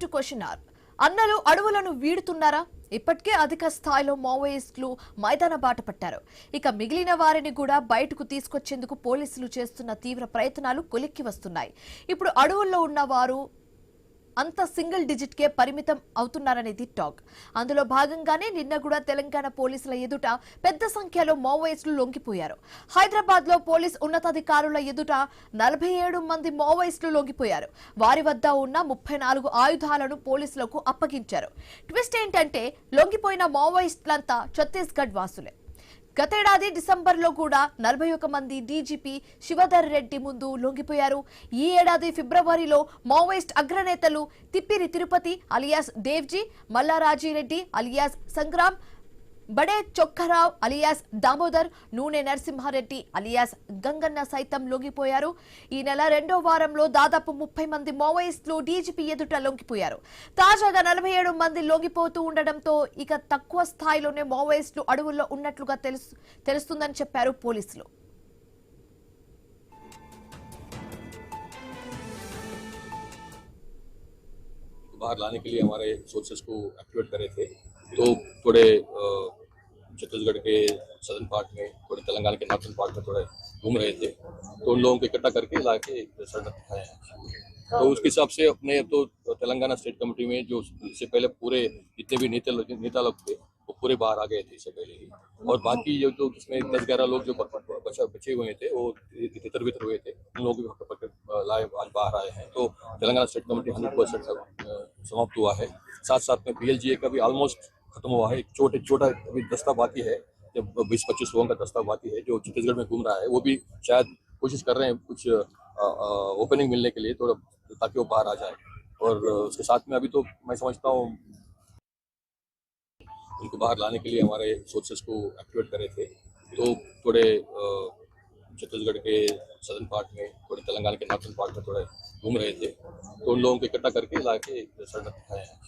To question are అన్నలు అడవులను వీడుతున్నారా? ఇప్పటికే అధిక స్థాయిలో మావోయిస్టులు మైదాన బాట పట్టారు. ఇక మిగిలిన వారిని కూడా బయటకు తీసుకొచ్చేందుకు పోలీసులు చేస్తున్న తీవ్ర ప్రయత్నాలు కొలిక్కి వస్తున్నాయి. ఇప్పుడు అడవుల్లో ఉన్న వారు అంత సింగిల్ డిజిట్ కే పరిమితం అవుతున్నారనేది టాక్. అందులో భాగంగానే నిన్న కూడా తెలంగాణ పోలీసుల ఎదుట పెద్ద సంఖ్యలో మావోయిస్టులు లొంగిపోయారు. హైదరాబాద్ లో పోలీస్ ఉన్నతాధికారుల ఎదుట 47 మంది మావోయిస్టులు లొంగిపోయారు. వారి వద్ద ఉన్న 34 ఆయుధాలను పోలీసులకు అప్పగించారు. ట్విస్ట్ ఏంటంటే లొంగిపోయిన మావోయిస్టులంతా ఛత్తీస్గఢ్ వాసులే. గతేడాది డిసెంబర్లో కూడా 41 మంది డీజీపీ శివధర్ రెడ్డి ముందు లొంగిపోయారు. ఈ ఏడాది ఫిబ్రవరిలో మావోయిస్ట్ అగ్రనేతలు Tippiri Tirupati alias Devji, Malla Raji Reddy alias Sangram, Bade Chokkarao alias Damodar, నూనె నరసింహారెడ్డి అలియాస్ గంగన్న సైతం లొంగిపోయారు. ఈ నెల 2వ వారంలో దాదాపు 30 మంది మావోయిస్టులు డీజీపీ ఎదుట లొంగిపోయారు. తాజాగా 47 మంది లొంగిపోతూ ఉండడంతో ఇక తక్కువ స్థాయిలోనే మావోయిస్టులు అడవుల్లో ఉన్నట్లుగా తెలుస్తుందని చెప్పారు పోలీసులు. बाहर लाने के लिए हमारे सोर्सेस को एक्टिवेट करे थे, तो थोड़े छत्तीसगढ़ के सदर्न पार्ट में, थोड़े तेलंगाना के नॉर्थन पार्ट में थोड़े घूम रहे थे, तो उन लोगों को इकट्ठा करके ला के सड़क दिखाए हैं। तो उसके हिसाब से अपने तो तेलंगाना स्टेट कमेटी में जो इससे पहले पूरे जितने भी नेता लोग थे वो पूरे बाहर आ गए थे इससे पहले ही, और बाकी जो उसमें 10-11 लोग जो बचे हुए थे वो तितर बितर हुए थे, उन लोगों को लाए आज बाहर आए हैं। तो तेलंगाना स्टेट कमेटी 100% समाप्त हुआ है। साथ साथ में PLGA का भी ऑलमोस्ट खत्म हुआ है। एक छोटा अभी दस्ता बाकी है, जब 20-25 लोगों का दस्ता बाकी है जो छत्तीसगढ़ में घूम रहा है, वो भी शायद कोशिश कर रहे हैं कुछ ओपनिंग मिलने के लिए, थोड़ा ताकि वो बाहर आ जाए। और उसके साथ में अभी तो मैं समझता हूँ उनको बाहर लाने के लिए हमारे सोर्सेस को एक्टिवेट करे थे, तो थोड़े छत्तीसगढ़ के सदर्न पार्ट में, थोड़े तेलंगाना के नॉर्थन पार्ट में थोड़े घूम रहे थे, तो उन लोगों को इकट्ठा करके ला के सड़क दिखाए हैं।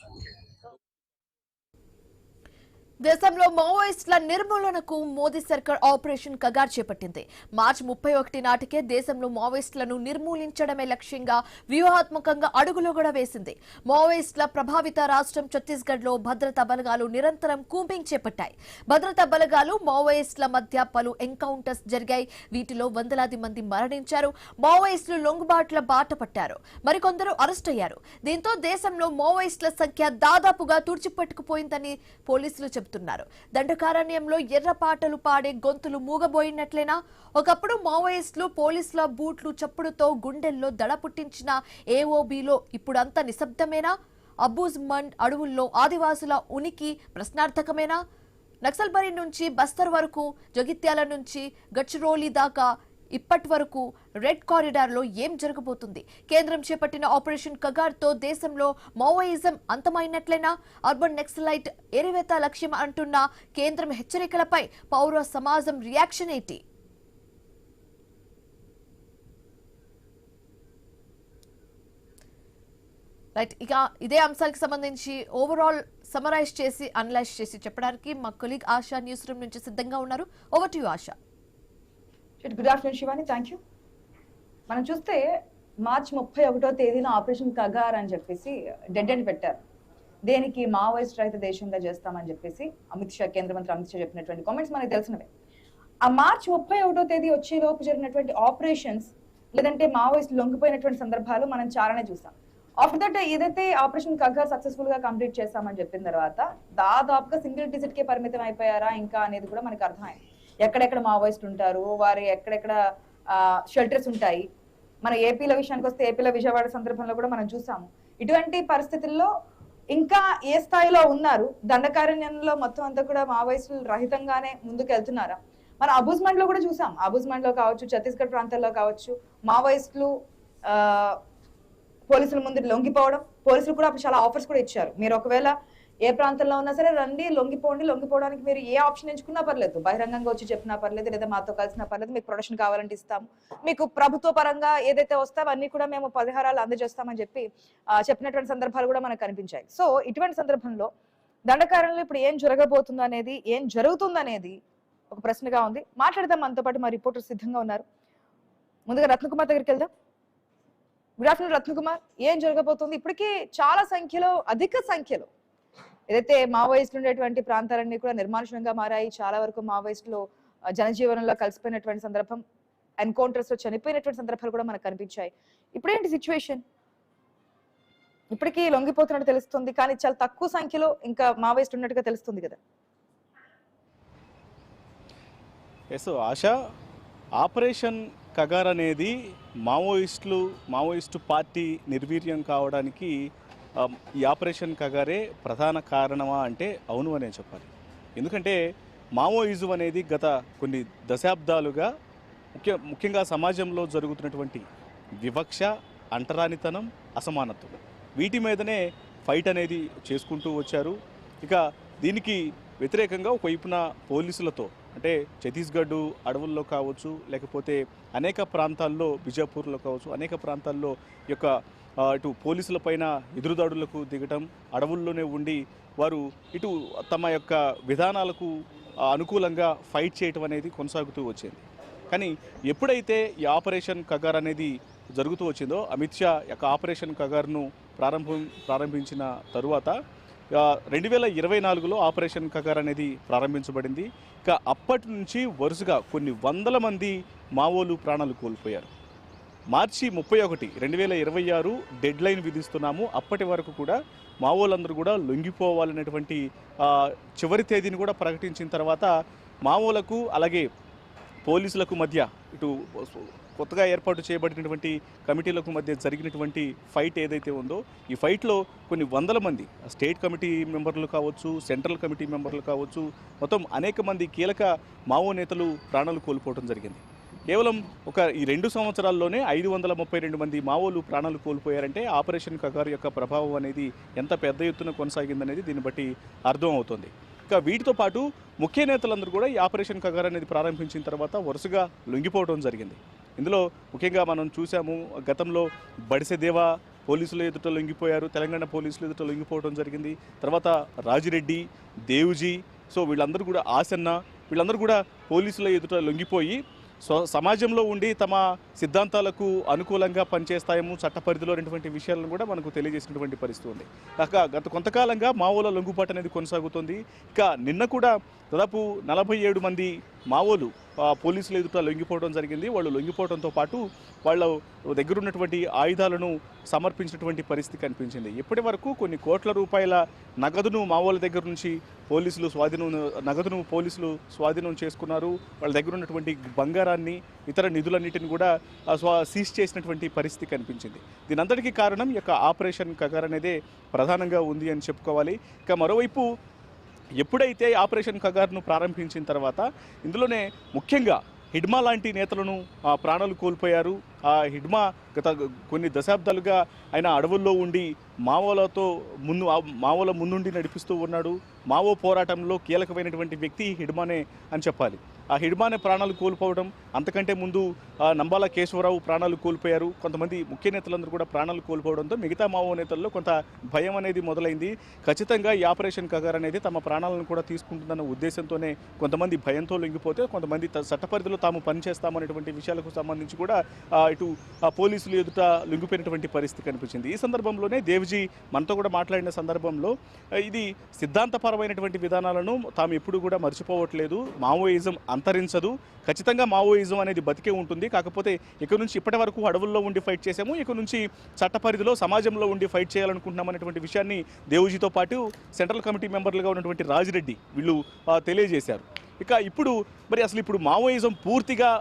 దేశంలో మావోయిస్టుల నిర్మూలనకు మోదీ సర్కార్ ఆపరేషన్ కగార్ చేపట్టింది. మార్చి 31 నాటికే దేశంలో మావోయిస్టులను నిర్మూలించడమే లక్ష్యంగా వ్యూహాత్మకంగా అడుగులు కూడా వేసింది. మావోయిస్టుల ప్రభావిత రాష్ట్రం ఛత్తీస్గఢ్ లో భద్రతా బలగాలు నిరంతరం కూంబింగ్ చేపట్టాయి. భద్రతా బలగాలు మావోయిస్టుల మధ్య పలు ఎన్కౌంటర్స్ జరిగాయి. వీటిలో వందలాది మంది మరణించారు. మావోయిస్టులు లొంగుబాట్ల బాట పట్టారు. మరికొందరు అరెస్ట్ అయ్యారు. దీంతో దేశంలో మావోయిస్టుల సంఖ్య దాదాపుగా తుడిచిపెట్టుకుపోయిందని పోలీసులు చెబుతున్నారు. దండకారణ్యంలో ఎర్రపాటలు పాడే గొంతులు మూగబోయినట్లేనా? ఒకప్పుడు మావోయిస్టులు పోలీసుల బూట్లు చప్పుడుతో గుండెల్లో దడ పుట్టించిన ఏఓబీలో ఇప్పుడంతా నిశ్శబ్దమేనా? అబూజ్ మండ్ అడవుల్లో ఆదివాసుల ఉనికి ప్రశ్నార్థకమేనా? నక్సల్బరీ నుంచి బస్తర్ వరకు, జగిత్యాల నుంచి గడ్చిరోలి దాకా ఇప్పటి వరకు రెడ్ కారిడార్ లో ఏం జరగబోతుంది? కేంద్రం చేపట్టిన ఆపరేషన్ కగార్ తో దేశంలో మావోయిజం అంతమైనట్లేనా? అర్బన్ నక్సలైట్ ఎరివేత లక్ష్యం అంటున్న కేంద్రం హెచ్చరికలపై పౌర సమాజం రియాక్షన్ ఏంటి? రైట్, ఇక ఇదే అంశాలకు సంబంధించి ఓవరాల్ సమరైజ్ చేసి అనలైజ్ చేసి చెప్పడానికి మా కొలీగ్ ఆశా న్యూస్ రూమ్ నుంచి సిద్ధంగా ఉన్నారు. Over to you ASHA. Good afternoon Shivani, thank you. మనం చూస్తే మార్చి 31వ తేదీన ఆపరేషన్ కగార్ అని చెప్పేసి డెడ్ ఎండ్ పెట్టారు. దేనికి? మావోయిస్ట్ రహిత దేశంగా చేస్తామని చెప్పేసి కేంద్ర మంత్రి అమిత్ షా చెప్పినటువంటి కామెంట్స్ మనకు తెలిసినవే. ఆ మార్చి 31వ తేదీ వచ్చేలోపు జరిగినటువంటి ఆపరేషన్స్ లేదంటే మావోయిస్ట్ లొంగిపోయినటువంటి సందర్భాలు మనం చాలానే చూసాం. ఆఫ్టర్ దట్ ఏదైతే ఆపరేషన్ కగార్ సక్సెస్ఫుల్ గా కంప్లీట్ చేస్తామని చెప్పిన తర్వాత దాదాపుగా సింగిల్ డిజిట్ కే పరిమితం అయిపోయారా ఇంకా అనేది కూడా మనకు అర్థమైంది. ఎక్కడెక్కడ మావోయిస్ట్ ఉంటారు, వారి ఎక్కడెక్కడ షెల్టర్స్ ఉంటాయి. మన ఏపీలో విషయానికి వస్తే ఏపీలో విజయవాడ సందర్భంలో కూడా మనం చూసాము. ఇటువంటి పరిస్థితుల్లో ఇంకా ఏ స్థాయిలో ఉన్నారు? దండకారణ్యంలో మొత్తం అంతా కూడా మావోయిస్టులు రహితంగానే ముందుకు వెళ్తున్నారా? మన అబూజ్మండ్ లో కూడా చూసాం. అబూజ్మండ్ లో కావచ్చు, ఛత్తీస్గఢ్ ప్రాంతాల్లో కావచ్చు, మావోయిస్టులు పోలీసుల ముందు లొంగిపోవడం. పోలీసులు కూడా చాలా ఆఫర్స్ కూడా ఇచ్చారు. మీరు ఒకవేళ ఏ ప్రాంతంలో ఉన్నా సరే రండి, లొంగిపోవడానికి మీరు ఏ ఆప్షన్ ఎంచుకున్నా పర్లేదు, బహిరంగంగా వచ్చి చెప్పినా పర్లేదు, లేదా మాతో కలిసినా పర్లేదు, మీకు ప్రొటెక్షన్ కావాలంటే ఇస్తాము, మీకు ప్రభుత్వ పరంగా ఏదైతే వస్తావో అన్ని కూడా మేము పరిహారాలు అందజేస్తామని చెప్పినటువంటి సందర్భాలు కూడా మనకు కనిపించాయి. సో ఇటువంటి సందర్భంలో దండకారణ్యంలో ఇప్పుడు ఏం జరగబోతుందో అనేది, ఏం జరుగుతుందనేది ఒక ప్రశ్నగా ఉంది. మాట్లాడదాం. మనతో పాటు మా రిపోర్టర్ సిద్ధంగా ఉన్నారు. ముందుగా రత్నకుమార్ దగ్గరికి వెళ్దాం. Good afternoon Ratnakumar. ఏం జరగబోతుంది? ఇప్పటికీ చాలా సంఖ్యలో, అధిక సంఖ్యలో ఏదైతే మావోయిస్టులు ఉండేటువంటి ప్రాంతాలన్నీ కూడా నిర్మానుష్యంగా మారాయి. చాలా వరకు మావోయిస్టులు జనజీవనంలో కలిసిపోయినటువంటి సందర్భం, ఎన్కౌంటర్స్ లో చనిపోయినటువంటి సందర్భాలు కూడా మనకు కనిపించాయి. ఇప్పుడేంటి సిచ్యువేషన్? ఇప్పటికీ లొంగిపోతున్నట్టు తెలుస్తుంది, కానీ చాలా తక్కువ సంఖ్యలో ఇంకా మావోయిస్టులు ఉన్నట్టుగా తెలుస్తుంది కదా. ఎస్ ఆశ, ఆపరేషన్ కగార్ అనేది మావోయిస్టు పార్టీ నిర్వీర్యం కావడానికి ఈ ఆపరేషన్ కగారే ప్రధాన కారణమా అంటే అవును అనే చెప్పాలి. ఎందుకంటే మావోయిజం అనేది గత కొన్ని దశాబ్దాలుగా ముఖ్యంగా సమాజంలో జరుగుతున్నటువంటి వివక్ష, అంటరానితనం, అసమానత్వం, వీటి మీదనే ఫైట్ అనేది చేసుకుంటూ వచ్చారు. ఇక దీనికి వ్యతిరేకంగా ఒకవైపున పోలీసులతో, అంటే ఛత్తీస్గఢ్ అడవుల్లో కావచ్చు, లేకపోతే అనేక ప్రాంతాల్లో, బిజాపూర్లో కావచ్చు, అనేక ప్రాంతాల్లో ఈ యొక్క ఇటు పోలీసుల పైన ఎదురుదాడులకు దిగటం, అడవుల్లోనే ఉండి వారు ఇటు తమ యొక్క విధానాలకు అనుకూలంగా ఫైట్ చేయటం అనేది కొనసాగుతూ వచ్చింది. కానీ ఎప్పుడైతే ఈ ఆపరేషన్ కగార్ అనేది జరుగుతూ వచ్చిందో, అమిత్ షా యొక్క ఆపరేషన్ కగార్ను ప్రారంభించిన తరువాత 2024లో ఆపరేషన్ కగార్ అనేది ప్రారంభించబడింది. ఇక అప్పటి నుంచి వరుసగా కొన్ని వందల మంది మావోలు ప్రాణాలు కోల్పోయారు. మార్చి 31, 2026 డెడ్ లైన్ విధిస్తున్నాము. అప్పటి వరకు కూడా మావోలందరూ కూడా లొంగిపోవాలనేటువంటి చివరి తేదీని కూడా ప్రకటించిన తర్వాత మావోలకు అలాగే పోలీసులకు మధ్య, ఇటు కొత్తగా ఏర్పాటు చేయబడినటువంటి కమిటీలకు మధ్య జరిగినటువంటి ఫైట్ ఏదైతే ఉందో, ఈ ఫైట్లో కొన్ని వందల మంది స్టేట్ కమిటీ మెంబర్లు కావచ్చు, సెంట్రల్ కమిటీ మెంబర్లు కావచ్చు, మొత్తం అనేక మంది కీలక మావో నేతలు ప్రాణాలు కోల్పోవడం జరిగింది. కేవలం ఈ 2 సంవత్సరాల్లోనే 532 మంది మావోలు ప్రాణాలు కోల్పోయారంటే ఆపరేషన్ కగార్ యొక్క ప్రభావం అనేది ఎంత పెద్ద ఎత్తున కొనసాగిందనేది దీన్ని బట్టి అర్థం అవుతుంది. ఇక వీటితో పాటు ముఖ్య నేతలందరూ కూడా ఈ ఆపరేషన్ కగార్ అనేది ప్రారంభించిన తర్వాత వరుసగా లొంగిపోవడం జరిగింది. ఇందులో ముఖ్యంగా మనం చూసాము, గతంలో బడిసెదేవా పోలీసుల ఎదుట లొంగిపోయారు, తెలంగాణ పోలీసుల ఎదుట లొంగిపోవడం జరిగింది. తర్వాత రాజిరెడ్డి, దేవుజీ, సో వీళ్ళందరూ కూడా, ఆసన్న, వీళ్ళందరూ కూడా పోలీసుల ఎదుట లొంగిపోయి సమాజంలో ఉండి తమ సిద్ధాంతాలకు అనుకూలంగా పనిచేస్తాయేమో, చట్ట పరిధిలో ఉన్నటువంటి విషయాలను కూడా మనకు తెలియజేసినటువంటి పరిస్థితి ఉంది. గత కొంతకాలంగా మావోల లొంగుబాటు అనేది కొనసాగుతుంది. ఇక నిన్న కూడా దాదాపు 47 మంది మావోలు పోలీసుల ఎదుట లొంగిపోవడం జరిగింది. వాళ్ళు లొంగిపోవడంతో పాటు వాళ్ళ దగ్గర ఉన్నటువంటి ఆయుధాలను సమర్పించినటువంటి పరిస్థితి కనిపించింది. ఇప్పటి వరకు కొన్ని కోట్ల రూపాయల నగదును మావోల దగ్గర నుంచి పోలీసులు స్వాధీనం చేసుకున్నారు. వాళ్ళ దగ్గర ఉన్నటువంటి బంగారాన్ని, ఇతర నిధులన్నిటిని కూడా సీజ్ చేసినటువంటి పరిస్థితి కనిపించింది. దీనంతటికీ కారణం ఈ యొక్క ఆపరేషన్ కగార్ అనేదే ప్రధానంగా ఉంది అని చెప్పుకోవాలి. ఇక మరోవైపు ఎప్పుడైతే ఆపరేషన్ కగార్ను ప్రారంభించిన తర్వాత ఇందులోనే ముఖ్యంగా హిడ్మా లాంటి నేతలను ప్రాణాలు కోల్పోయారు. ఆ హిడ్మా గత కొన్ని దశాబ్దాలుగా ఆయన అడవుల్లో ఉండి మావోల ముందుండి నడిపిస్తూ ఉన్నాడు. మావో పోరాటంలో కీలకమైనటువంటి వ్యక్తి హిడ్మానే అని చెప్పాలి. ఆ హిడ్మానే ప్రాణాలు కోల్పోవడం, అంతకంటే ముందు నంబాల కేశవరావు ప్రాణాలు కోల్పోయారు. కొంతమంది ముఖ్య నేతలందరూ కూడా ప్రాణాలు కోల్పోవడంతో మిగతా మావో నేతల్లో కొంత భయం అనేది మొదలైంది. ఖచ్చితంగా ఈ ఆపరేషన్ కగార్ అనేది తమ ప్రాణాలను కూడా తీసుకుంటుందన్న ఉద్దేశంతోనే కొంతమంది భయంతో లొంగిపోతే, కొంతమంది చట్ట పరిధిలో తాము పనిచేస్తామనేటువంటి విషయాలకు సంబంధించి కూడా ఇటు పోలీసులు ఎదుట లొంగిపోయినటువంటి పరిస్థితి కనిపించింది. ఈ సందర్భంలోనే దేవ్జీ మనతో కూడా మాట్లాడిన సందర్భంలో ఇది సిద్ధాంతపరమైనటువంటి విధానాలను తాము ఎప్పుడు కూడా మర్చిపోవట్లేదు, మావోయిజం అంతరించదు, ఖచ్చితంగా మావోయిజం అనేది బతికే ఉంటుంది. కాకపోతే ఇక నుంచి ఇప్పటి వరకు అడవుల్లో ఉండి ఫైట్ చేసాము, ఇక నుంచి చట్ట పరిధిలో సమాజంలో ఉండి ఫైట్ చేయాలనుకుంటున్నాం అనేటువంటి విషయాన్ని దేవుజీతో పాటు సెంట్రల్ కమిటీ మెంబర్లుగా ఉన్నటువంటి రాజిరెడ్డి వీళ్ళు తెలియజేశారు. ఇక ఇప్పుడు మావోయిజం పూర్తిగా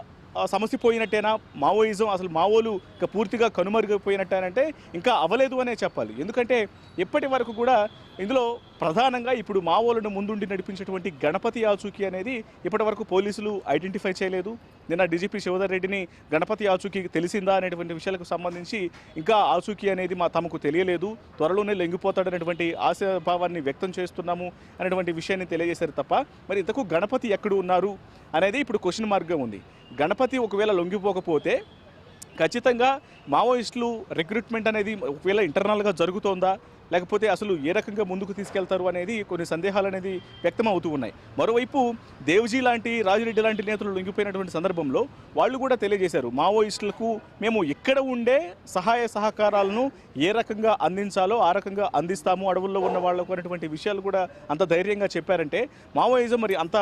సమసిపోయినట్టేనా? మావోయిజం అసలు మావోలు ఇక పూర్తిగా కనుమరుగైపోయినట్టేనంటే ఇంకా అవలేదు అనే చెప్పాలి. ఎందుకంటే ఇప్పటి వరకు కూడా ఇందులో ప్రధానంగా ఇప్పుడు మావోలను ముందుండి నడిపించేటువంటి గణపతి ఆచూకీ అనేది ఇప్పటి వరకు పోలీసులు ఐడెంటిఫై చేయలేదు. నిన్న డీజీపీ శివధర్ రెడ్డిని గణపతి ఆచూకీ తెలిసిందా అనేటువంటి విషయాలకు సంబంధించి ఇంకా ఆచూకీ అనేది తమకు తెలియలేదు, త్వరలోనే లొంగిపోతాడనేటువంటి ఆశాభావాన్ని వ్యక్తం చేస్తున్నాము అనేటువంటి విషయాన్ని తెలియజేశారు తప్ప మరి ఇంతకు గణపతి ఎక్కడ ఉన్నారు అనేది ఇప్పుడు క్వశ్చన్ మార్క్గా ఉంది. గణపతి ఒకవేళ లొంగిపోకపోతే ఖచ్చితంగా మావోయిస్టులు రిక్రూట్మెంట్ అనేది ఒకవేళ ఇంటర్నల్గా జరుగుతోందా, లేకపోతే అసలు ఏ రకంగా ముందుకు తీసుకెళ్తారు అనేది కొన్ని సందేహాలు అనేది వ్యక్తం అవుతూ ఉన్నాయి. మరోవైపు దేవ్జీ లాంటి, రాజిరెడ్డి లాంటి నేతలు లొంగిపోయినటువంటి సందర్భంలో వాళ్ళు కూడా తెలియజేశారు, మావోయిస్టులకు మేము ఇక్కడ ఉండే సహాయ సహకారాలను ఏ రకంగా అందించాలో ఆ రకంగా అందిస్తాము, అడవుల్లో ఉన్న వాళ్ళకు అనేటువంటి విషయాలు కూడా అంత ధైర్యంగా చెప్పారంటే మావోయిజం మరి అంత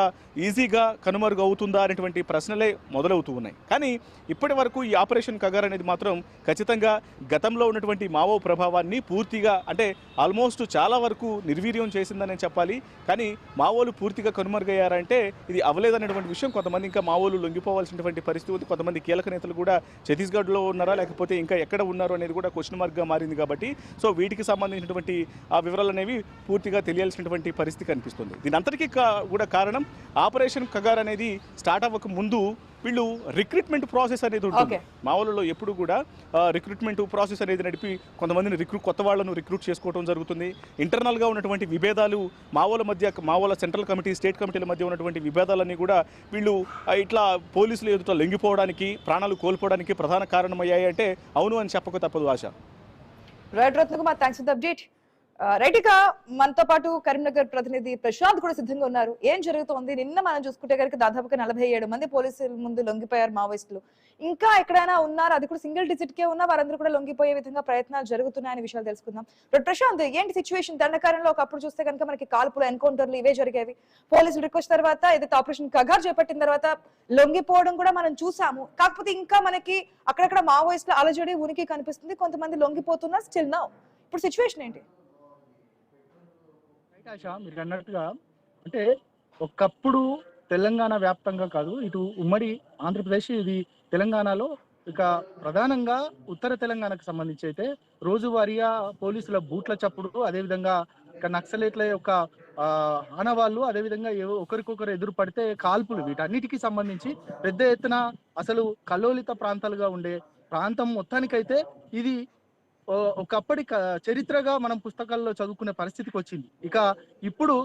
ఈజీగా కనుమరుగు అవుతుందా అనేటువంటి ప్రశ్నలే మొదలవుతూ ఉన్నాయి. కానీ ఇప్పటి వరకు ఈ ఆపరేషన్ కగార్ అనేది మాత్రం ఖచ్చితంగా గతంలో ఉన్నటువంటి మావో ప్రభావాన్ని పూర్తిగా, అంటే ఆల్మోస్ట్ చాలా వరకు నిర్వీర్యం చేసిందనే చెప్పాలి. కానీ మావోలు పూర్తిగా కనుమరుగయ్యారంటే ఇది అవలేదనేటువంటి విషయం. కొంతమంది ఇంకా మావోలు లొంగిపోవాల్సినటువంటి పరిస్థితి ఉంది. కొంతమంది కీలక నేతలు కూడా ఛత్తీస్గఢ్లో ఉన్నారా లేకపోతే ఇంకా ఎక్కడ ఉన్నారో అనేది కూడా క్వశ్చన్ మార్క్గా మారింది. కాబట్టి సో వీటికి సంబంధించినటువంటి ఆ వివరాలు అనేవి పూర్తిగా తెలియాల్సినటువంటి పరిస్థితి కనిపిస్తుంది. దీని అంతటికీ కూడా కారణం ఆపరేషన్ కగార్ అనేది స్టార్ట్ అవ్వక ముందు వీళ్ళు రిక్రూట్మెంట్ ప్రాసెస్ అనేది ఉంటుంది. మావోలలో ఎప్పుడు కూడా రిక్రూట్మెంట్ ప్రాసెస్ అనేది నడిపి కొంతమందిని కొత్త వాళ్ళను రిక్రూట్ చేసుకోవడం జరుగుతుంది. ఇంటర్నల్గా ఉన్నటువంటి విభేదాలు మావోల మధ్య, మావోల సెంట్రల్ కమిటీ, స్టేట్ కమిటీల మధ్య ఉన్నటువంటి విభేదాలన్నీ కూడా వీళ్ళు ఇట్లా పోలీసులు ఎదుట లొంగిపోవడానికి, ప్రాణాలు కోల్పోవడానికి ప్రధాన కారణమయ్యాయి అంటే అవును అని చెప్పక తప్పదు. Asha. Right Ratnakumar, thanks for the update. Right, ఇక మనతో పాటు కరీంనగర్ ప్రతినిధి ప్రశాంత్ కూడా సిద్ధంగా ఉన్నారు. ఏం జరుగుతోంది? నిన్న మనం చూసుకుంటే కనుక దాదాపుగా 47 మంది పోలీసుల ముందు లొంగిపోయారు మావోయిస్టులు. ఇంకా ఎక్కడైనా ఉన్నారు, అది కూడా సింగిల్ డిజిట్ కే ఉన్న వారందరూ కూడా లొంగిపోయే విధంగా ప్రయత్నాలు జరుగుతున్నాయనే విషయాలు తెలుసుకుందాం. ప్రశాంత్, ఏంటి సిచ్యువేషన్? దండకారంలో ఒకప్పుడు చూస్తే కనుక మనకి కాల్పులు, ఎన్కౌంటర్లు ఇవే జరిగేవి. పోలీసులు రిక్వెస్ట్ తర్వాత ఏదైతే ఆపరేషన్ కగార్ చేపట్టిన తర్వాత లొంగిపోవడం కూడా మనం చూసాము. కాకపోతే ఇంకా మనకి అక్కడక్కడ మావోయిస్టుల అలజడి, ఉనికి కనిపిస్తుంది. కొంతమంది లొంగిపోతున్నారు స్టిల్ నౌ. ఇప్పుడు సిచ్యువేషన్ ఏంటి? మీరు అన్నట్టుగా అంటే ఒకప్పుడు తెలంగాణ వ్యాప్తంగా కాదు, ఇటు ఉమ్మడి ఆంధ్రప్రదేశ్, ఇది తెలంగాణలో ఇక ప్రధానంగా ఉత్తర తెలంగాణకు సంబంధించి అయితే రోజువారీగా పోలీసుల బూట్ల చప్పుడు, అదేవిధంగా ఇక నక్సలైట్ల యొక్క ఆనవాళ్ళు, అదేవిధంగా ఒకరికొకరు ఎదురు పడితే కాల్పులు, వీటన్నిటికీ సంబంధించి పెద్ద ఎత్తున అసలు కల్లోలిత ప్రాంతాలుగా ఉండే ప్రాంతం మొత్తానికైతే ఇది ఒకప్పటి చరిత్రగా మనం పుస్తకాల్లో చదువుకునే పరిస్థితికి వచ్చింది. ఇక ఇప్పుడు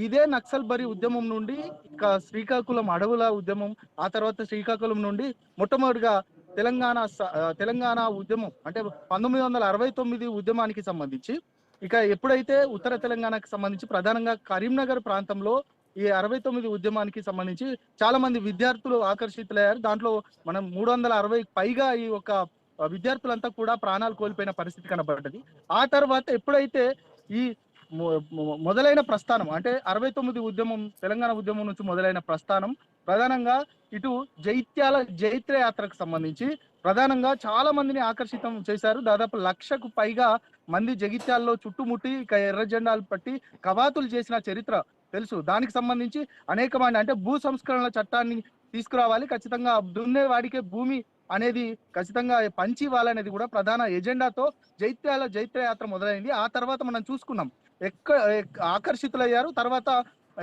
ఇదే నక్సల్ బరి ఉద్యమం నుండి ఇక శ్రీకాకుళం అడవుల ఉద్యమం, ఆ తర్వాత శ్రీకాకుళం నుండి మొట్టమొదటిగా తెలంగాణ ఉద్యమం అంటే 1969 ఉద్యమానికి సంబంధించి ఇక ఎప్పుడైతే ఉత్తర తెలంగాణకు సంబంధించి ప్రధానంగా కరీంనగర్ ప్రాంతంలో ఈ 69 ఉద్యమానికి సంబంధించి చాలా మంది విద్యార్థులు ఆకర్షితులయ్యారు. దాంట్లో మనం 360 పైగా ఈ ఒక విద్యార్థులంతా కూడా ప్రాణాలు కోల్పోయిన పరిస్థితి కనబడ్డది. ఆ తర్వాత ఎప్పుడైతే ఈ మొదలైన ప్రస్థానం అంటే 69 ఉద్యమం, తెలంగాణ ఉద్యమం నుంచి మొదలైన ప్రస్థానం ప్రధానంగా ఇటు జైత్ర యాత్రకు సంబంధించి ప్రధానంగా చాలా మందిని ఆకర్షితం చేశారు. దాదాపు 1,00,000కు పైగా మంది జగిత్యాల్లో చుట్టుముట్టి ఇక ఎర్ర జెండాలు పట్టి కవాతులు చేసిన చరిత్ర తెలుసు. దానికి సంబంధించి అనేకమైన అంటే భూ సంస్కరణల చట్టాన్ని తీసుకురావాలి, ఖచ్చితంగా దున్నే వాడికే భూమి అనేది ఖచ్చితంగా పంచి ఇవ్వాలనేది కూడా ప్రధాన ఎజెండాతో జైత్ర యాత్ర మొదలైంది. ఆ తర్వాత మనం చూసుకున్నాం ఆకర్షితులయ్యారు. తర్వాత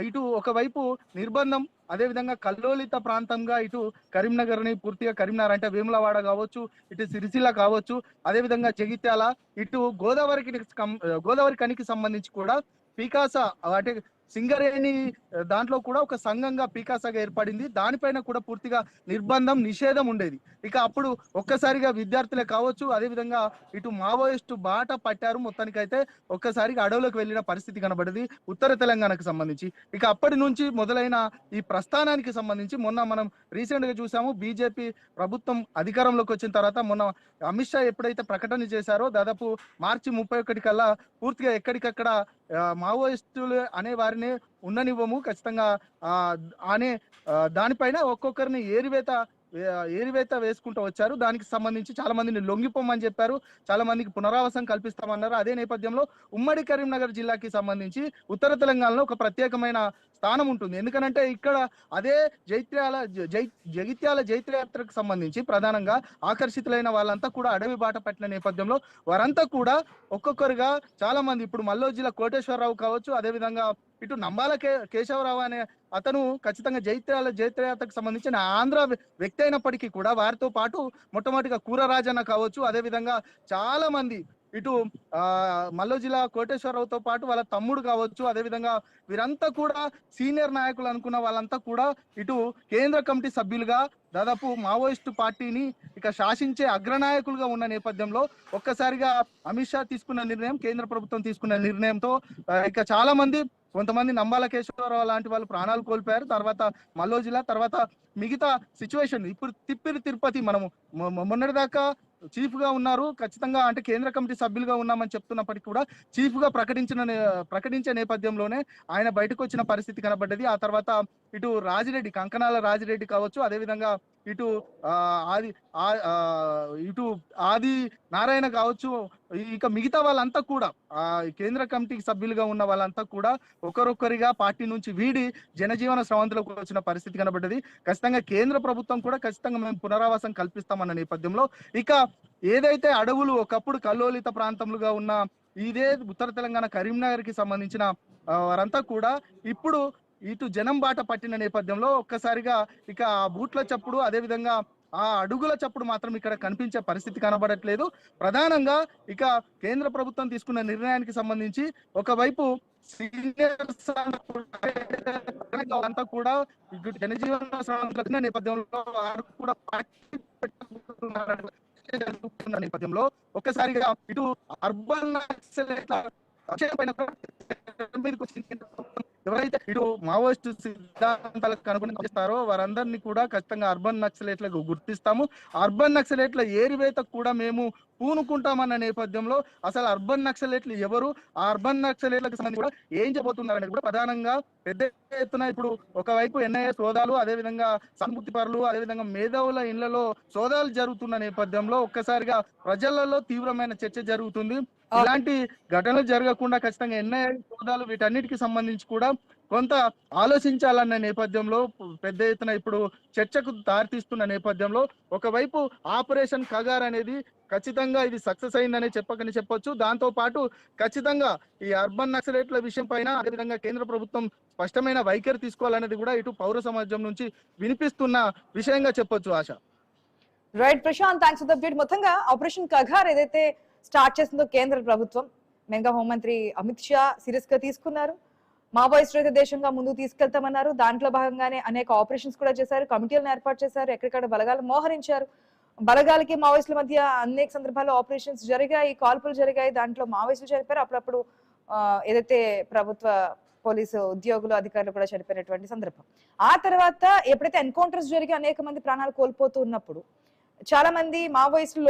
ఇటు ఒకవైపు నిర్బంధం, అదేవిధంగా కల్లోలిత ప్రాంతంగా ఇటు కరీంనగర్ని పూర్తిగా, కరీంనగర్ అంటే వేములవాడ కావచ్చు, ఇటు సిరిసిల్ల కావచ్చు, అదేవిధంగా జగిత్యాల, ఇటు గోదావరి కనికి సంబంధించి కూడా పీకాసా అంటే సింగరేణి దాంట్లో కూడా ఒక సంఘంగా పీకాసాగా ఏర్పడింది. దానిపైన కూడా పూర్తిగా నిర్బంధం, నిషేధం ఉండేది. ఇక అప్పుడు ఒక్కసారిగా విద్యార్థులే కావచ్చు, అదేవిధంగా ఇటు మావోయిస్టు బాట పట్టారు. మొత్తానికైతే ఒక్కసారిగా అడవులకు వెళ్ళిన పరిస్థితి కనబడింది ఉత్తర తెలంగాణకు సంబంధించి. ఇక అప్పటి నుంచి మొదలైన ఈ ప్రస్థానానికి సంబంధించి మొన్న మనం రీసెంట్ గా చూసాము, బీజేపీ ప్రభుత్వం అధికారంలోకి వచ్చిన తర్వాత మొన్న అమిత్ షా ఎప్పుడైతే ప్రకటన చేశారో దాదాపు మార్చి 31 కల్లా పూర్తిగా ఎక్కడికక్కడ మావోయిస్టులు అనే వారిని ఉండనివ్వము, ఖచ్చితంగా అనే దానిపైన ఒక్కొక్కరిని ఏరివేత వేసుకుంటూ వచ్చారు. దానికి సంబంధించి చాలా మందిని లొంగిపోమని చెప్పారు, చాలా మందికి పునరావాసం కల్పిస్తామన్నారు. అదే నేపథ్యంలో ఉమ్మడి కరీంనగర్ జిల్లాకి సంబంధించి ఉత్తర తెలంగాణలో ఒక ప్రత్యేకమైన స్థానం ఉంటుంది. ఎందుకనంటే ఇక్కడ అదే జగిత్యాల జైత్రయాత్రకు సంబంధించి ప్రధానంగా ఆకర్షితులైన వాళ్ళంతా కూడా అడవి బాట పట్టిన నేపథ్యంలో వారంతా కూడా ఒక్కొక్కరుగా చాలా మంది, ఇప్పుడు మల్లోజ్ జిల్లా కోటేశ్వరరావు కావచ్చు, అదేవిధంగా ఇటు నంబాల కేశవరావు అనే అతను ఖచ్చితంగా జైత్రయాత్రకు సంబంధించిన ఆంధ్ర వ్యక్తి అయినప్పటికీ కూడా వారితో పాటు మొట్టమొదటిగా కూర రాజన్న కావచ్చు, అదేవిధంగా చాలా మంది ఇటు మల్లో జిల్లా కోటేశ్వరరావుతో పాటు వాళ్ళ తమ్ముడు కావచ్చు, అదేవిధంగా వీరంతా కూడా సీనియర్ నాయకులు అనుకున్న వాళ్ళంతా కూడా ఇటు కేంద్ర కమిటీ సభ్యులుగా దాదాపు మావోయిస్టు పార్టీని ఇక శాసించే అగ్రనాయకులుగా ఉన్న నేపథ్యంలో ఒక్కసారిగా అమిత్ షా తీసుకున్న నిర్ణయం, కేంద్ర ప్రభుత్వం తీసుకున్న నిర్ణయంతో ఇక చాలా మంది, కొంతమంది నంబాల కేశవరావు లాంటి వాళ్ళు ప్రాణాలు కోల్పోయారు. తర్వాత మల్లో జిల్లా, తర్వాత మిగతా సిచ్యువేషన్ ఇప్పుడు తిరుపతి మనము మొన్నటిదాకా చీఫ్ గా ఉన్నారు, ఖచ్చితంగా అంటే కేంద్ర కమిటీ సభ్యులుగా ఉన్నామని చెప్తున్నప్పటికీ కూడా చీఫ్ గా ప్రకటించే నేపథ్యంలోనే ఆయన బయటకు వచ్చిన పరిస్థితి కనబడ్డది. ఆ తర్వాత ఇటు రాజిరెడ్డి, కంకణాల రాజిరెడ్డి కావచ్చు, అదేవిధంగా ఇటు ఆది నారాయణ కావచ్చు, ఇక మిగతా వాళ్ళంతా కూడా కేంద్ర కమిటీకి సభ్యులుగా ఉన్న వాళ్ళంతా కూడా ఒకరొక్కరిగా పార్టీ నుంచి వీడి జనజీవన స్రవంతిలోకి వచ్చిన పరిస్థితి కనబడ్డది. ఖచ్చితంగా కేంద్ర ప్రభుత్వం కూడా ఖచ్చితంగా మేము పునరావాసం కల్పిస్తామన్న నేపథ్యంలో ఇక ఏదైతే అడవులు ఒకప్పుడు కల్లోలిత ప్రాంతములుగా ఉన్న ఇదే ఉత్తర తెలంగాణ కరీంనగర్ కి సంబంధించిన వారంతా కూడా ఇప్పుడు ఇటు జనం బాట పట్టిన నేపథ్యంలో ఒక్కసారిగా ఇక ఆ బూట్ల చప్పుడు, అదేవిధంగా ఆ అడుగుల చప్పుడు మాత్రం ఇక్కడ కనిపించే పరిస్థితి కనబడట్లేదు. ప్రధానంగా ఇక కేంద్ర ప్రభుత్వం తీసుకున్న నిర్ణయానికి సంబంధించి ఒకవైపు సీనియర్స్ అంతా కూడా జనజీవన నేపథ్యంలో వారు కూడా నేపథ్యంలో ఒక్కసారిగా ఇటు అర్బన్ ఎవరైతే ఇటు మావోయిస్టు సిద్ధాంతాలకు అనుగుణంగా చేస్తారో వారందరినీ కూడా ఖచ్చితంగా అర్బన్ నక్సలైట్లకు గుర్తిస్తాము. అర్బన్ నక్సలైట్ల ఏరివేత కూడా మేము పూనుకుంటామన్న నేపథ్యంలో అసలు అర్బన్ నక్సలైట్లు ఎవరు, ఆ అర్బన్ నక్సలైట్లకు సంబంధించి కూడా ఏం చెప్పబోతున్నారనేది కూడా ప్రధానంగా పెద్ద ఎత్తున ఇప్పుడు ఒకవైపు ఎన్ఐఏ సోదాలు, అదేవిధంగా సంతృప్తి పరులు, అదేవిధంగా మేధావుల ఇళ్లలో సోదాలు జరుగుతున్న నేపథ్యంలో ఒక్కసారిగా ప్రజలలో తీవ్రమైన చర్చ జరుగుతుంది. ఇలాంటి ఘటనలు జరగకుండా ఖచ్చితంగా ఎన్ఐఏ సోదాలు వీటన్నిటికి సంబంధించి కూడా కొంత ఆలోచించాలన్న నేపథ్యంలో పెద్ద ఎత్తున ఇప్పుడు చర్చకు దారితీస్తున్న నేపథ్యంలో ఒకవైపు ఆపరేషన్ కగార్ అనేది ఖచ్చితంగా ఇది సక్సెస్ అయిందనే చెప్పొచ్చు. దాంతో పాటు ఖచ్చితంగా ఈ అర్బన్ నక్సలైట్ల విషయం పైన అదేవిధంగా కేంద్ర ప్రభుత్వం స్పష్టమైన వైఖరి తీసుకోవాలనేది కూడా ఇటు పౌర సమాజం నుంచి వినిపిస్తున్న విషయంగా చెప్పొచ్చు. Asha. Right Prashanth, thanks for the update. మొత్తంగా ఆపరేషన్ కగార్ ఏదైతే స్టార్ట్ చేసిందో కేంద్ర ప్రభుత్వం, మెగా హోంమంత్రి అమిత్ షా సీరియస్ గా తీసుకున్నారు. మావోయిస్ట్ రహిత దేశంగా ముందుకు తీసుకెళ్తామన్నారు. దాంట్లో భాగంగానే అనేక ఆపరేషన్స్ కూడా చేశారు, కమిటీలను ఏర్పాటు చేశారు, ఎక్కడికక్కడ బలగాలు మోహరించారు. బలగాలకి మావోయిస్టుల మధ్య అనేక సందర్భాల్లో ఆపరేషన్స్ జరిగాయి, కాల్పులు జరిగాయి, దాంట్లో మావోయిస్టులు చనిపోయారు. అప్పుడప్పుడు ఏదైతే ప్రభుత్వ పోలీసు ఉద్యోగులు, అధికారులు కూడా చనిపోయినటువంటి సందర్భం. ఆ తర్వాత ఎప్పుడైతే ఎన్కౌంటర్స్ జరిగి అనేక మంది ప్రాణాలు కోల్పోతూ ఉన్నప్పుడు చాలా మంది మావోయిస్టులు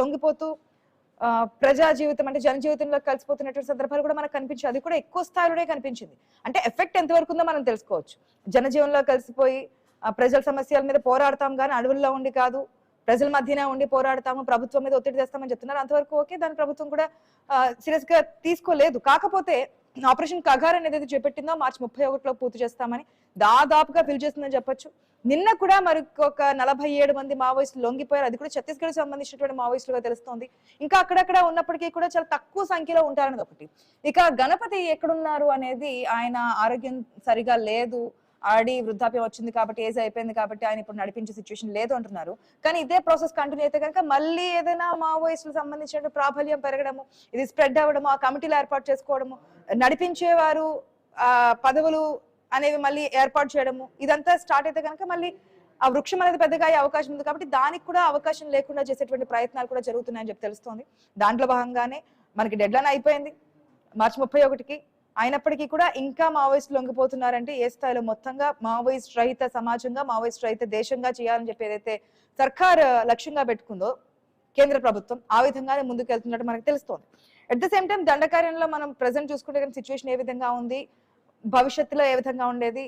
లొంగిపోతూ ప్రజా జీవితం అంటే జన జీవితంలో కలిసిపోతున్నటువంటి సందర్భాలు కూడా మనకు కనిపించాయి. అది కూడా ఎక్కువ స్థాయిలోనే కనిపించింది. అంటే ఎఫెక్ట్ ఎంతవరకు ఉందో మనం తెలుసుకోవచ్చు. జనజీవనంలో కలిసిపోయి ప్రజల సమస్యల మీద పోరాడతాం కానీ అడవుల్లో ఉండి కాదు, ప్రజల మధ్యనే ఉండి పోరాడతాము, ప్రభుత్వం మీద ఒత్తిడి చేస్తామని చెప్తున్నారు. అంతవరకు ఓకే, దాని ప్రభుత్వం కూడా సీరియస్ గా తీసుకోలేదు. కాకపోతే ఆపరేషన్ కగార్ అనేది చేపట్టిందో మార్చి 31లో పూర్తి చేస్తామని దాదాపుగా ఫిల్ చేస్తుందని చెప్పొచ్చు. నిన్న కూడా మరి ఒక 47 మంది మావోయిస్టులు లొంగిపోయారు. అది కూడా ఛత్తీస్గఢ్ సంబంధించినటువంటి మావోయిస్టులుగా తెలుస్తోంది. ఇంకా అక్కడక్కడ ఉన్నప్పటికీ కూడా చాలా తక్కువ సంఖ్యలో ఉంటారనేది ఒకటి. ఇక గణపతి ఎక్కడున్నారు అనేది, ఆయన ఆరోగ్యం సరిగా లేదు, ఆడి వృద్ధాప్యం వచ్చింది కాబట్టి, ఏజ్ అయిపోయింది కాబట్టి ఆయన ఇప్పుడు నడిపించే సిచ్యువేషన్ లేదు అంటున్నారు. కానీ ఇదే ప్రాసెస్ కంటిన్యూ అయితే కనుక మళ్ళీ ఏదైనా మావోయిస్టులకు సంబంధించిన ప్రాబల్యం పెరగడము, ఇది స్ప్రెడ్ అవ్వడము, ఆ కమిటీలు ఏర్పాటు చేసుకోవడము, నడిపించేవారు పదవులు అనేవి మళ్ళీ ఏర్పాటు చేయడము, ఇదంతా స్టార్ట్ అయితే కనుక మళ్ళీ ఆ వృక్షం అనేది పెద్దగా అయ్యే అవకాశం ఉంది. కాబట్టి దానికి కూడా అవకాశం లేకుండా చేసేటువంటి ప్రయత్నాలు కూడా జరుగుతున్నాయని చెప్పి తెలుస్తోంది. దాంట్లో భాగంగానే మనకి డెడ్ లైన్ అయిపోయింది మార్చి 31కి. అయినప్పటికీ కూడా ఇంకా మావోయిస్టులు లొంగిపోతున్నారంటే ఏ స్థాయిలో మొత్తంగా మావోయిస్ట్ రహిత సమాజంగా, మావోయిస్ట్ రహిత దేశంగా చేయాలని చెప్పి ఏదైతే సర్కార్ లక్ష్యంగా పెట్టుకుందో కేంద్ర ప్రభుత్వం, ఆ విధంగానే ముందుకు వెళ్తున్నట్టు మనకు తెలుస్తోంది. అట్ ద సేమ్ టైం దండకార్యంలో మనం ప్రెసెంట్ చూసుకుంటే కనుక సిచ్యువేషన్ ఏ విధంగా ఉంది, భవిష్యత్తులో ఏ విధంగా ఉండేది,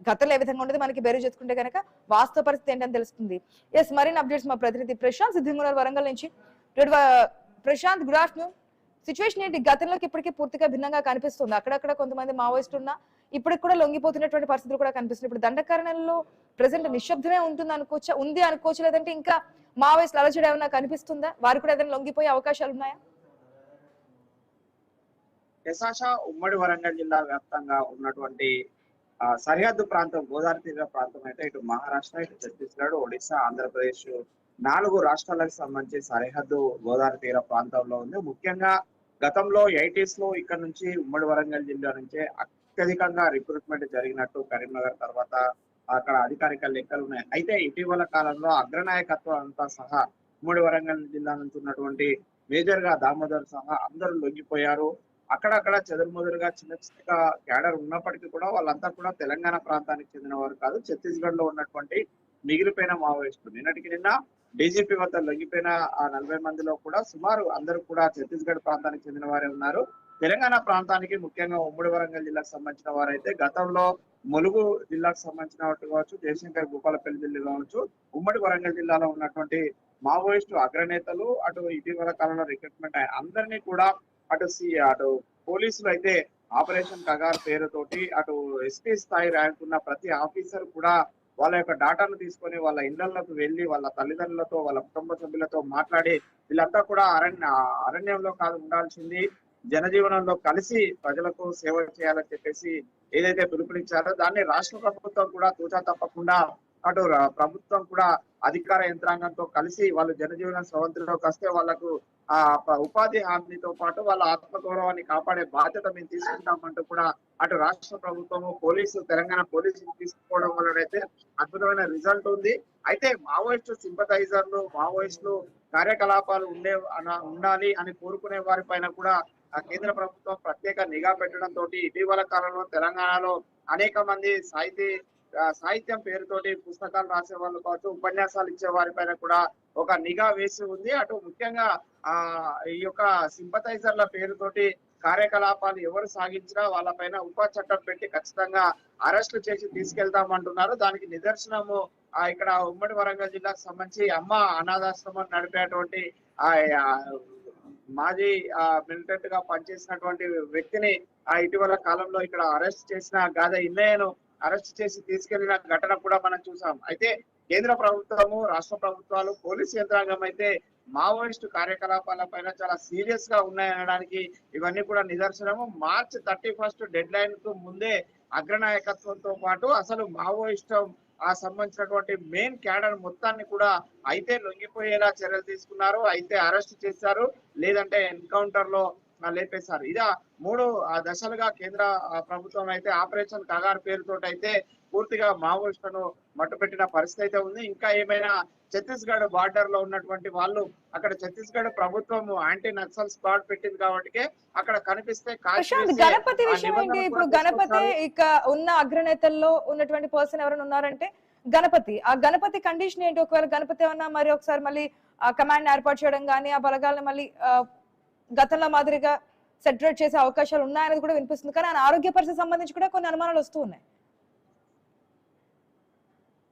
గతంలో ఏ విధంగా ఉండేది మనకి బేరు చేసుకుంటే కనుక వాస్తవ పరిస్థితి ఏంటని తెలుస్తుంది. ఎస్, మరిన్ని అప్డేట్స్ మా ప్రతినిధి ప్రశాంత్ సిద్ధింగున్నారు వరంగల్ నుంచి. Prashanth, good afternoon. సిచ్యువేషన్ ఏంటి? గతంలోకి ఇప్పటికీ పూర్తిగా భిన్నంగా కనిపిస్తుంది. అక్కడక్కడ కొంతమంది మావోయిస్టులు ఉన్నా ఇప్పటికి కూడా లొంగిపోతున్నటువంటి పరిస్థితులు కూడా కనిపిస్తుంది. ఇప్పుడు దండకారణంలో ప్రెసెంట్ నిశ్శబ్దమే ఉంది అనుకోవచ్చు, లేదంటే ఇంకా మావోయిస్టులు అలజడి ఏమైనా కనిపిస్తుందా? వారు కూడా ఏదైనా లొంగిపోయే అవకాశాలు ఉన్నాయా? ఉమ్మడి వరంగల్ జిల్లా వ్యాప్తంగా ఉన్నటువంటి సరిహద్దు ప్రాంతం, గోదావరి తీర ప్రాంతం అయితే ఇటు మహారాష్ట్ర, ఇటు ఛత్తీస్గఢ్, ఒడిశా, ఆంధ్రప్రదేశ్ 4 రాష్ట్రాలకు సంబంధించి సరిహద్దు గోదావరి తీర ప్రాంతంలో ఉంది. ముఖ్యంగా గతంలో 80s లో ఇక్కడ నుంచి ఉమ్మడి వరంగల్ జిల్లా నుంచే అత్యధికంగా రిక్రూట్మెంట్ జరిగినట్టు కరీంనగర్ తర్వాత అక్కడ అధికారిక లెక్కలు ఉన్నాయి. అయితే ఇటీవల కాలంలో అగ్రనాయకత్వం అంతా సహా ఉమ్మడి వరంగల్ జిల్లా నుంచి ఉన్నటువంటి మేజర్ గా దామోదర్ సహా అందరూ లొంగిపోయారు. అక్కడక్కడ చెదురుమదురుగా చిన్న చిన్నగా క్యాడర్ ఉన్నప్పటికీ కూడా వాళ్ళంతా కూడా తెలంగాణ ప్రాంతానికి చెందిన వారు కాదు, ఛత్తీస్గఢ్ లో ఉన్నటువంటి మిగిలిపోయిన మావోయిస్టులు. నిన్న డీజీపీ వద్ద లొంగిపోయిన ఆ 40 మందిలో కూడా సుమారు అందరూ కూడా ఛత్తీస్గఢ్ ప్రాంతానికి చెందిన వారే ఉన్నారు. తెలంగాణ ప్రాంతానికి ముఖ్యంగా ఉమ్మడి వరంగల్ జిల్లాకు సంబంధించిన వారైతే గతంలో ములుగు జిల్లాకు సంబంధించిన కావచ్చు, జయశంకర్ భూపాలపల్లి జిల్లా కావచ్చు, ఉమ్మడి వరంగల్ జిల్లాలో ఉన్నటువంటి మావోయిస్టు అగ్రనేతలు అటు ఇటీవల కాలంలో రిక్రూట్మెంట్ అందరినీ కూడా అటు పోలీసులు అయితే ఆపరేషన్ కగార్ పేరుతోటి అటు ఎస్పీ స్థాయి ర్యాంక్ ఉన్న ప్రతి ఆఫీసర్ కూడా వాళ్ళ యొక్క డాటాను తీసుకొని వాళ్ళ ఇళ్లలోకి వెళ్ళి వాళ్ళ తల్లిదండ్రులతో వాళ్ళ కుటుంబ సభ్యులతో మాట్లాడి వీళ్ళంతా కూడా అరణ్యంలో కాదు ఉండాల్సింది, జనజీవనంలో కలిసి ప్రజలకు సేవ చేయాలని చెప్పేసి ఏదైతే పిలుపునిచ్చారో దాన్ని రాష్ట్ర ప్రభుత్వం కూడా తూచా తప్పకుండా అటు ప్రభుత్వం కూడా అధికార యంత్రాంగంతో కలిసి వాళ్ళు జనజీవన స్రవంతిలోకి వస్తే వాళ్ళకు ఆ ఉపాధి హామీతో పాటు వాళ్ళ ఆత్మగౌరవాన్ని కాపాడే బాధ్యత మేము తీసుకుంటామంటూ కూడా అటు రాష్ట్ర ప్రభుత్వము తెలంగాణ పోలీసులు తీసుకోవడం వల్లనైతే అద్భుతమైన రిజల్ట్ ఉంది. అయితే మావోయిస్టు సింపథైజర్లు మావోయిస్టులు కార్యకలాపాలు ఉండాలి అని కోరుకునే వారి పైన కూడా ఆ కేంద్ర ప్రభుత్వం ప్రత్యేక నిఘా పెట్టడం తోటి ఇటీవల కాలంలో తెలంగాణలో అనేక మంది సాహిత్యం పేరుతోటి పుస్తకాలు రాసే వాళ్ళు కావచ్చు, ఉపన్యాసాలు ఇచ్చే వారి పైన కూడా ఒక నిఘా వేసి ఉంది. అటు ముఖ్యంగా ఈ యొక్క సింపథైజర్ల పేరుతోటి కార్యకలాపాలు ఎవరు సాగించినా వాళ్ళపైన ఉప చట్టం పెట్టి ఖచ్చితంగా అరెస్టు చేసి తీసుకెళ్తామంటున్నారు. దానికి నిదర్శనము ఇక్కడ ఉమ్మడి వరంగల్ జిల్లాకు సంబంధించి అమ్మ అనాథాశ్రమం నడిపేటువంటి మాజీ మిలిటెంట్ గా పనిచేసినటువంటి వ్యక్తిని ఇటీవల కాలంలో ఇక్కడ అరెస్ట్ చేసిన గాథ ఇన్నయ్యను అరెస్ట్ చేసి తీసుకెళ్లిన ఘటన కూడా మనం చూసాం. అయితే కేంద్ర ప్రభుత్వము రాష్ట్ర ప్రభుత్వాలు పోలీసు యంత్రాంగం అయితే మావోయిస్టు కార్యకలాపాల పైన చాలా సీరియస్ గా ఉన్నాయనడానికి ఇవన్నీ కూడా నిదర్శనము. March 31 డెడ్ లైన్ కు ముందే అగ్రనాయకత్వంతో పాటు అసలు మావోయిస్టు సంబంధించినటువంటి మెయిన్ క్యాడర్ మొత్తాన్ని కూడా అయితే లొంగిపోయేలా చర్యలు తీసుకున్నారు, అయితే అరెస్ట్ చేశారు, లేదంటే ఎన్కౌంటర్ లో లేపేశారు. ఇదా 3 దశలుగా కేంద్ర ప్రభుత్వం అయితే ఆపరేషన్ కగార్ పేరుతో అయితే పూర్తిగా మావోయిస్టులను మట్టుపెట్టిన పరిస్థితి అయితే ఉంది. ఇంకా ఏమైనా ఛత్తీస్గఢ్ బార్డర్ లో ఉన్నటువంటి వాళ్ళు అక్కడ ఛత్తీస్గఢ్ ప్రభుత్వం యాంటీ నక్సల్ స్క్వాడ్ పెట్టింది కాబట్టి అక్కడ కనిపిస్తే గణపతి విషయం ఏంటి? ఇప్పుడు గణపతి ఇక ఉన్న అగ్రనేతల్లో ఉన్నటువంటి పర్సన్ ఎవరైనా ఉన్నారంటే గణపతి, ఆ గణపతి కండిషన్ ఏంటి? ఒకవేళ గణపతి ఏమన్నా మరి ఒకసారి మళ్ళీ ఆ కమాండ్ ఏర్పాటు చేయడం కానీ ఆ బలగాలను మళ్ళీ గతంలో మాదిరిగా సెటరేట్ చేసే అవకాశాలు ఉన్నాయనేది కూడా వినిపిస్తుంది. కానీ ఆయన ఆరోగ్య పరిస్థితి సంబంధించి కూడా కొన్ని అనుమానాలు వస్తూ ఉన్నాయి.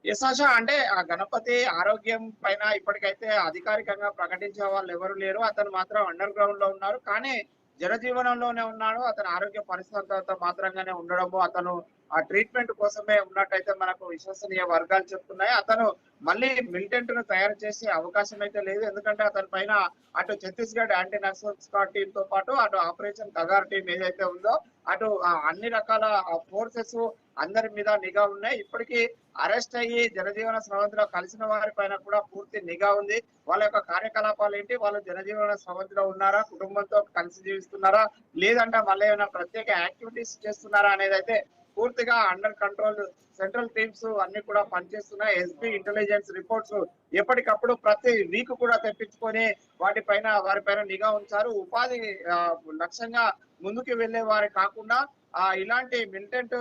యశాష అంటే ఆ గణపతి ఆరోగ్యం పైన ఇప్పటికైతే అధికారికంగా ప్రకటించే వాళ్ళు ఎవరు లేరు. అతను మాత్రం అండర్ గ్రౌండ్ లో ఉన్నారు, కానీ జనజీవనంలోనే ఉన్నాడు. అతని ఆరోగ్య పరిస్థితులతో మాత్రంగానే ఉండడము, అతను ఆ ట్రీట్మెంట్ కోసమే ఉన్నట్టయితే మనకు విశ్వసనీయ వర్గాలు చెప్తున్నాయి. అతను మళ్ళీ మిలిటెంట్ ను తయారు చేసే అవకాశం అయితే లేదు, ఎందుకంటే అతని పైన అటు Chhattisgarh anti Naxal squad team తో పాటు అటు ఆపరేషన్ కగార్ టీం ఏదైతే ఉందో అటు అన్ని రకాల ఫోర్సెస్ అందరి మీద నిఘా ఉన్నాయి. ఇప్పటికీ అరెస్ట్ అయ్యి జనజీవన స్రవంతిలో కలిసిన వారి పైన కూడా పూర్తి నిఘా ఉంది. వాళ్ళ యొక్క కార్యకలాపాలు ఏంటి, వాళ్ళు జనజీవన స్రవంతిలో ఉన్నారా, కుటుంబంతో కలిసి జీవిస్తున్నారా, లేదంటే మళ్ళీ ఏమైనా ప్రత్యేక యాక్టివిటీస్ చేస్తున్నారా అనేది అయితే పూర్తిగా అండర్ కంట్రోల్ సెంట్రల్ టీమ్స్ అన్ని కూడా పనిచేస్తున్నాయి. ఎస్బీ ఇంటెలిజెన్స్ రిపోర్ట్స్ ఎప్పటికప్పుడు ప్రతి వీక్ కూడా తెప్పించుకొని వారిపైన నిఘా ఉంచారు. ఉపాధి లక్ష్యంగా ముందుకు వెళ్లే వారి కాకుండా ఇలాంటి మిలిటెంట్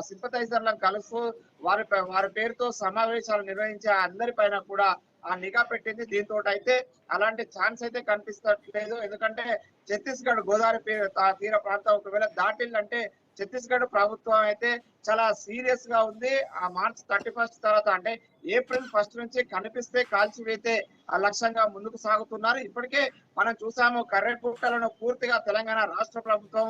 సింపథైజర్లను కలుస్తూ వారి పేరుతో సమావేశాలు నిర్వహించే అందరిపైన కూడా ఆ నిఘా పెట్టింది. దీంతో అయితే అలాంటి ఛాన్స్ అయితే కనిపిస్తలేదు, ఎందుకంటే ఛత్తీస్గఢ్ గోదావరి తీర ప్రాంతం ఒకవేళ దాటిల్లంటే ఛత్తీస్గఢ్ ప్రభుత్వం అయితే చాలా సీరియస్ గా ఉంది. ఆ March 31 తర్వాత అంటే April 1 నుంచి కనిపిస్తే కాల్చివేతే లక్ష్యంగా ముందుకు సాగుతున్నారు. ఇప్పటికే మనం చూసాము కర్రెపుట్టలను పూర్తిగా తెలంగాణ రాష్ట్ర ప్రభుత్వం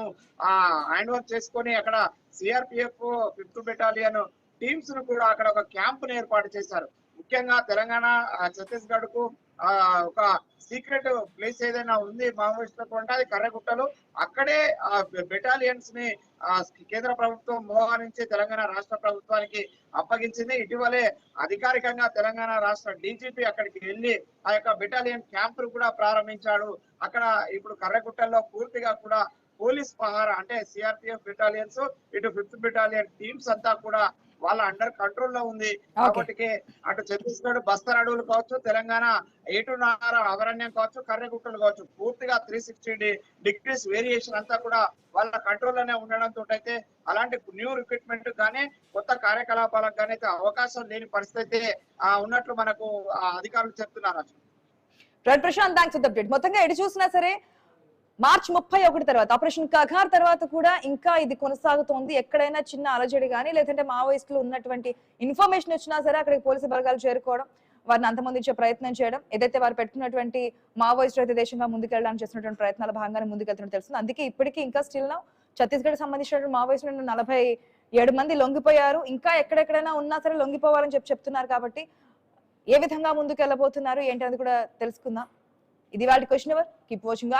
హ్యాండ్ ఓవర్ చేసుకొని అక్కడ సిఆర్పిఎఫ్ 5th బెటాలియన్ టీమ్స్ ను కూడా అక్కడ ఒక క్యాంప్ ను ఏర్పాటు చేశారు. ముఖ్యంగా తెలంగాణ ఛత్తీస్గఢ్ కు ఒక సీక్రెట్ ప్లేస్ ఏదైనా ఉంది మావోయిస్టులకు అంటే అది కర్రగుట్టలు. అక్కడే బెటాలియన్స్ ని కేంద్ర ప్రభుత్వం మోహరించి తెలంగాణ రాష్ట్ర ప్రభుత్వానికి అప్పగించింది. ఇటీవలే అధికారికంగా తెలంగాణ రాష్ట్ర డీజీపీ అక్కడికి వెళ్లి ఆ యొక్క బెటాలియన్ క్యాంపును కూడా ప్రారంభించాడు. అక్కడ ఇప్పుడు కర్రగుట్టల్లో పూర్తిగా కూడా పోలీస్ పహారా అంటే సిఆర్పిఎఫ్ బెటాలియన్స్, ఇటు 5th బెటాలియన్ టీమ్స్ అంతా కూడా వాళ్ళ అండర్ కంట్రోల్ లో ఉంది. కాబట్టి అటు ఛత్తీస్గఢ్ బస్తర్ అడవులు కావచ్చు, తెలంగాణ ఏటునార అరణ్యం కావచ్చు, కర్రెగుట్టలు కావచ్చు, పూర్తిగా 360 డిగ్రీస్ వేరియేషన్ అంతా కూడా వాళ్ళ కంట్రోల్ లోనే ఉండడంతో అయితే అలాంటి న్యూ రిక్రూట్మెంట్ కానీ కొత్త కార్యకలాపాలకు కానీ అయితే అవకాశం లేని పరిస్థితి ఉన్నట్లు మనకు అధికారులు చెప్తున్నారు. Prashant, thanks for the update. మొత్తంగా ఎటు చూసినా సరే మార్చి 31 తర్వాత ఆపరేషన్ కగార్ తర్వాత కూడా ఇంకా ఇది కొనసాగుతోంది. ఎక్కడైనా చిన్న అలజడి కానీ లేదంటే మావోయిస్టులు ఉన్నటువంటి ఇన్ఫర్మేషన్ వచ్చినా సరే అక్కడికి పోలీసు బలగాలు చేరుకోవడం, వారిని అంతమందించే ప్రయత్నం చేయడం, ఏదైతే వారు పెట్టుకున్నటువంటి మావోయిస్టు రహిత దేశంగా ముందుకెళ్ళడానికి చేస్తున్నటువంటి ప్రయత్నాల భాగంగానే ముందుకెళ్తున్నట్టు తెలుస్తుంది. అందుకే ఇప్పటికీ ఇంకా స్టిల్ నౌ ఛత్తీస్గఢ్ సంబంధించినటువంటి మావోయిస్టులు 47 మంది లొంగిపోయారు. ఇంకా ఎక్కడెక్కడైనా ఉన్నా సరే లొంగిపోవాలని చెప్తున్నారు. కాబట్టి ఏ విధంగా ముందుకు వెళ్ళబోతున్నారు ఏంటి అనేది కూడా తెలుసుకుందాం. ఇది వాటి క్వశ్చన్ అవర్. Keep watching.